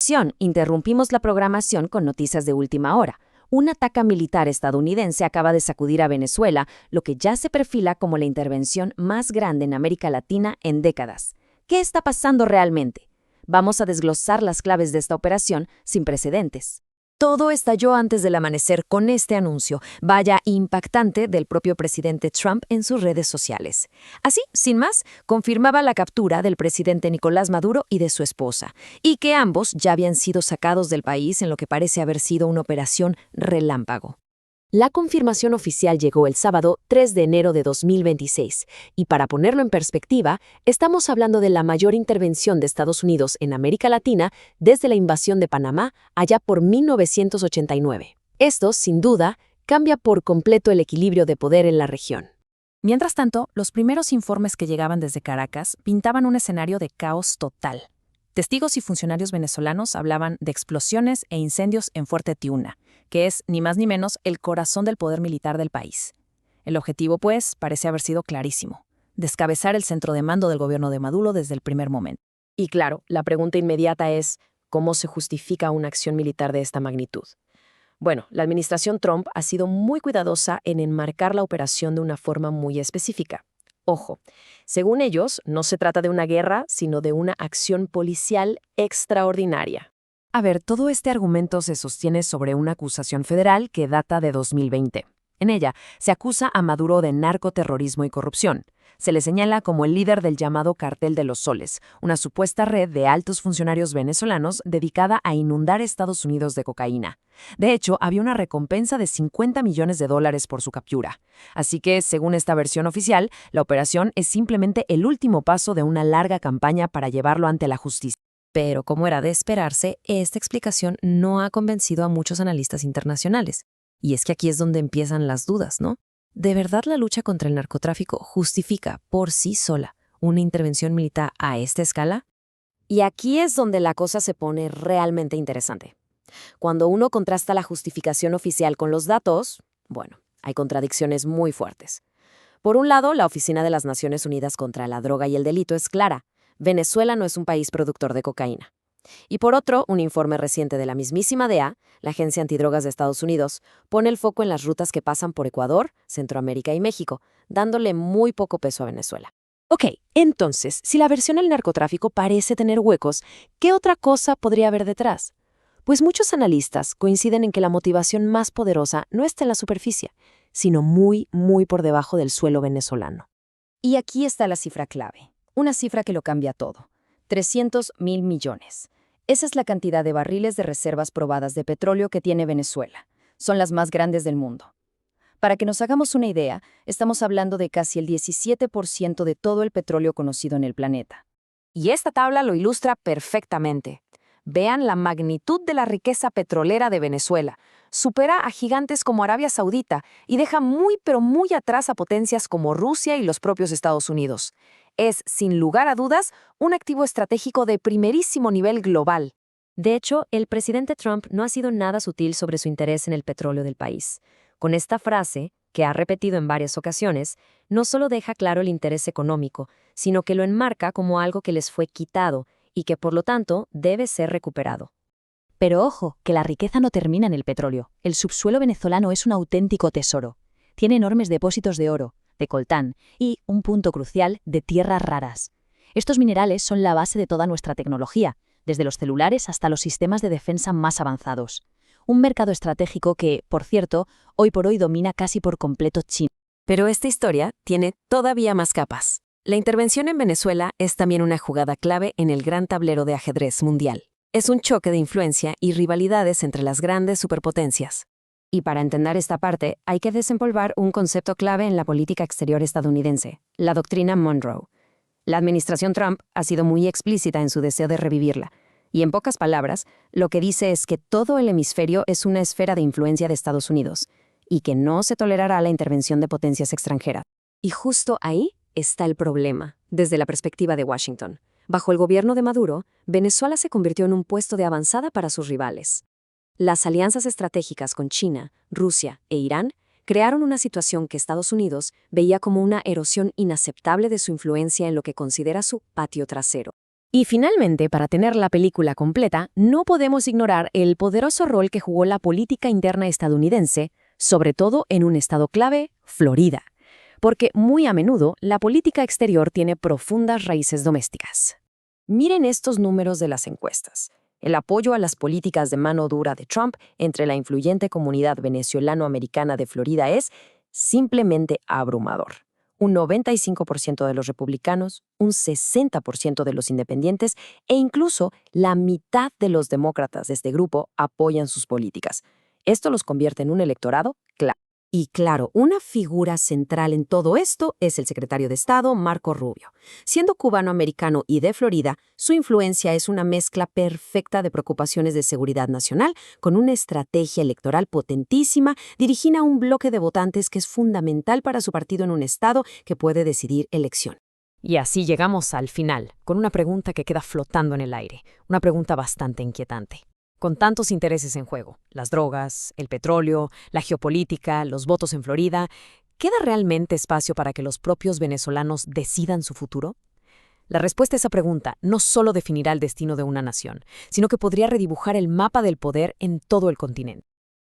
ocasión, interrumpimos la programación con noticias de última hora. Un ataque militar estadounidense acaba de sacudir a Venezuela, lo que ya se perfila como la intervención más grande en América Latina en décadas. ¿Qué está pasando realmente? Vamos a desglosar las claves de esta operación sin precedentes. Todo estalló antes del amanecer con este anuncio, vaya impactante, del propio presidente Trump en sus redes sociales. Así, sin más, confirmaba la captura del presidente Nicolás Maduro y de su esposa, y que ambos ya habían sido sacados del país en lo que parece haber sido una operación relámpago. La confirmación oficial llegó el sábado 3 de enero de 2026, y para ponerlo en perspectiva, estamos hablando de la mayor intervención de Estados Unidos en América Latina desde la invasión de Panamá allá por 1989. Esto, sin duda, cambia por completo el equilibrio de poder en la región. Mientras tanto, los primeros informes que llegaban desde Caracas pintaban un escenario de caos total. Testigos y funcionarios venezolanos hablaban de explosiones e incendios en Fuerte Tiuna, que es, ni más ni menos, el corazón del poder militar del país. El objetivo, pues, parece haber sido clarísimo: descabezar el centro de mando del gobierno de Maduro desde el primer momento. Y claro, la pregunta inmediata es, ¿cómo se justifica una acción militar de esta magnitud? Bueno, la administración Trump ha sido muy cuidadosa en enmarcar la operación de una forma muy específica. Ojo, según ellos, no se trata de una guerra, sino de una acción policial extraordinaria. A ver, todo este argumento se sostiene sobre una acusación federal que data de 2020. En ella, se acusa a Maduro de narcoterrorismo y corrupción. Se le señala como el líder del llamado Cartel de los Soles, una supuesta red de altos funcionarios venezolanos dedicada a inundar Estados Unidos de cocaína. De hecho, había una recompensa de $50 millones por su captura. Así que, según esta versión oficial, la operación es simplemente el último paso de una larga campaña para llevarlo ante la justicia. Pero, como era de esperarse, esta explicación no ha convencido a muchos analistas internacionales. Y es que aquí es donde empiezan las dudas, ¿no? ¿De verdad la lucha contra el narcotráfico justifica por sí sola una intervención militar a esta escala? Y aquí es donde la cosa se pone realmente interesante. Cuando uno contrasta la justificación oficial con los datos, bueno, hay contradicciones muy fuertes. Por un lado, la Oficina de las Naciones Unidas contra la Droga y el Delito es clara: Venezuela no es un país productor de cocaína. Y por otro, un informe reciente de la mismísima DEA, la Agencia Antidrogas de Estados Unidos, pone el foco en las rutas que pasan por Ecuador, Centroamérica y México, dándole muy poco peso a Venezuela. Ok, entonces, si la versión del narcotráfico parece tener huecos, ¿qué otra cosa podría haber detrás? Pues muchos analistas coinciden en que la motivación más poderosa no está en la superficie, sino muy, muy por debajo del suelo venezolano. Y aquí está la cifra clave, una cifra que lo cambia todo: 300.000 millones. Esa es la cantidad de barriles de reservas probadas de petróleo que tiene Venezuela. Son las más grandes del mundo. Para que nos hagamos una idea, estamos hablando de casi el 17% de todo el petróleo conocido en el planeta. Y esta tabla lo ilustra perfectamente. Vean la magnitud de la riqueza petrolera de Venezuela. Supera a gigantes como Arabia Saudita y deja muy pero muy atrás a potencias como Rusia y los propios Estados Unidos. Es, sin lugar a dudas, un activo estratégico de primerísimo nivel global. De hecho, el presidente Trump no ha sido nada sutil sobre su interés en el petróleo del país. Con esta frase, que ha repetido en varias ocasiones, no solo deja claro el interés económico, sino que lo enmarca como algo que les fue quitado y que, por lo tanto, debe ser recuperado. Pero ojo, que la riqueza no termina en el petróleo. El subsuelo venezolano es un auténtico tesoro. Tiene enormes depósitos de oro, de coltán y, un punto crucial, de tierras raras. Estos minerales son la base de toda nuestra tecnología, desde los celulares hasta los sistemas de defensa más avanzados. Un mercado estratégico que, por cierto, hoy por hoy domina casi por completo China. Pero esta historia tiene todavía más capas. La intervención en Venezuela es también una jugada clave en el gran tablero de ajedrez mundial. Es un choque de influencia y rivalidades entre las grandes superpotencias. Y para entender esta parte, hay que desempolvar un concepto clave en la política exterior estadounidense: la doctrina Monroe. La administración Trump ha sido muy explícita en su deseo de revivirla. Y en pocas palabras, lo que dice es que todo el hemisferio es una esfera de influencia de Estados Unidos y que no se tolerará la intervención de potencias extranjeras. Y justo ahí está el problema, desde la perspectiva de Washington. Bajo el gobierno de Maduro, Venezuela se convirtió en un puesto de avanzada para sus rivales. Las alianzas estratégicas con China, Rusia e Irán crearon una situación que Estados Unidos veía como una erosión inaceptable de su influencia en lo que considera su patio trasero. Y finalmente, para tener la película completa, no podemos ignorar el poderoso rol que jugó la política interna estadounidense, sobre todo en un estado clave, Florida. Porque muy a menudo la política exterior tiene profundas raíces domésticas. Miren estos números de las encuestas. El apoyo a las políticas de mano dura de Trump entre la influyente comunidad venezolano-americana de Florida es simplemente abrumador. Un 95% de los republicanos, un 60% de los independientes e incluso la mitad de los demócratas de este grupo apoyan sus políticas. Esto los convierte en un electorado clave. Y claro, una figura central en todo esto es el secretario de Estado, Marco Rubio. Siendo cubano-americano y de Florida, su influencia es una mezcla perfecta de preocupaciones de seguridad nacional con una estrategia electoral potentísima dirigida a un bloque de votantes que es fundamental para su partido en un estado que puede decidir elección. Y así llegamos al final, con una pregunta que queda flotando en el aire, una pregunta bastante inquietante. Con tantos intereses en juego, las drogas, el petróleo, la geopolítica, los votos en Florida, ¿queda realmente espacio para que los propios venezolanos decidan su futuro? La respuesta a esa pregunta no solo definirá el destino de una nación, sino que podría redibujar el mapa del poder en todo el continente.